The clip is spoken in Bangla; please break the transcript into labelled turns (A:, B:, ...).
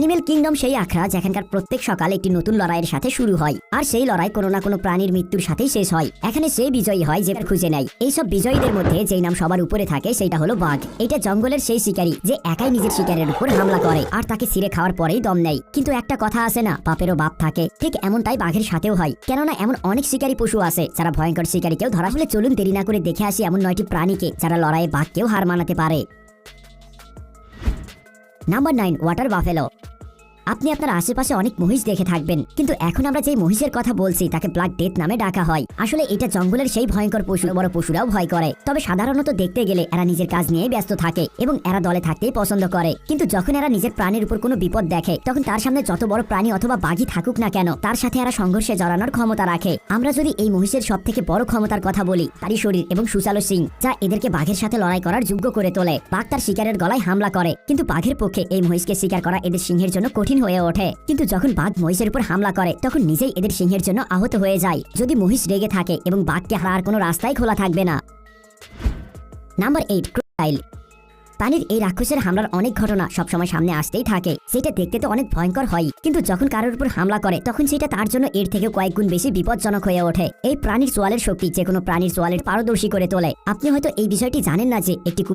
A: অ্যানিমেল কিংডম সেই আখড়া যেখানকার প্রত্যেক সকাল একটি নতুন লড়াইয়ের সাথে শুরু হয়, আর সেই লড়াই কোনো না কোনো প্রাণীর মৃত্যুর সাথেই শেষ হয়। এখানে সে বিজয়ী হয় যে খুঁজে নেয়। এইসব বিজয়ীদের মধ্যে যেই নাম সবার উপরে থাকে সেটা হলো বাঘ। এটা জঙ্গলের সেই শিকারী যে একাই নিজের শিকারের উপর হামলা করে আর তাকে ছিঁড়ে খাওয়ার পরেই দম নেয়। কিন্তু একটা কথা আছে না, বাপেরও বাপ থাকে, ঠিক এমনটাই বাঘের সাথেও হয়। কেননা এমন অনেক শিকারী পশু আছে যারা ভয়ঙ্কর শিকারীকেও ধরা ফেলে। চলুন দেরি না করে দেখে আসি এমন 9টি প্রাণীকে যারা লড়াইয়ে বাঘকেও হার মানাতে পারে। Number 9, water buffalo. আপনি আপনার আশেপাশে অনেক মহিষ দেখে থাকবেন, কিন্তু এখন আমরা যে মহিষের কথা বলছি তাকে ব্ল্যাক ডেথ নামে ডাকা হয়। আসলে এটা জঙ্গলের সেই ভয়ঙ্কর পশু, বড় পশুরাও ভয় করে। তবে সাধারণত দেখতে গেলে এরা নিজের কাজ নিয়েই ব্যস্ত থাকে এবং এরা দলে থাকতেই পছন্দ করে। কিন্তু যখন এরা নিজের প্রাণীর উপর কোনো বিপদ দেখে তখন তার সামনে যত বড় প্রাণী অথবা বাঘই থাকুক না কেন তার সাথে এরা সংঘর্ষে জড়ানোর ক্ষমতা রাখে। আমরা যদি এই মহিষের সব থেকে বড় ক্ষমতার কথা বলি, তারই শরীর এবং সুচালো সিং, যা এদেরকে বাঘের সাথে লড়াই করার যোগ্য করে তোলে। বাঘ তার শিকারের গলায় হামলা করে, কিন্তু বাঘের পক্ষে এই মহিষকে শিকার করা এদের সিংহের জন্য কঠিন হয়ে ওঠে। কিন্তু যখন বাঘ মহিষের উপর হামলা করে তখন নিজেই এদের সিংহের জন্য আহত হয়ে যায়। যদি মহিষ রেগে থাকে এবং বাঘকে হারার কোনো রাস্তাই খোলা থাকবে না। Number 8, crocodile. পানির এই রাক্ষসের হামলার অনেক ঘটনা সবসময় সামনে আসতেই থাকে। সেটা দেখতে তো অনেক ভয়ঙ্কর হয়, কিন্তু যখন কারোর উপর হামলা করে তখন সেটা তার জন্য এর থেকে কয়েক গুণ বেশি বিপজ্জনক হয়ে ওঠে। এই প্রাণীর চোয়ালের শক্তি যে কোনো প্রাণীর চোয়ালের পারদর্শী করে তোলে। আপনি হয়তো এই বিষয়টি জানেন না যে একটি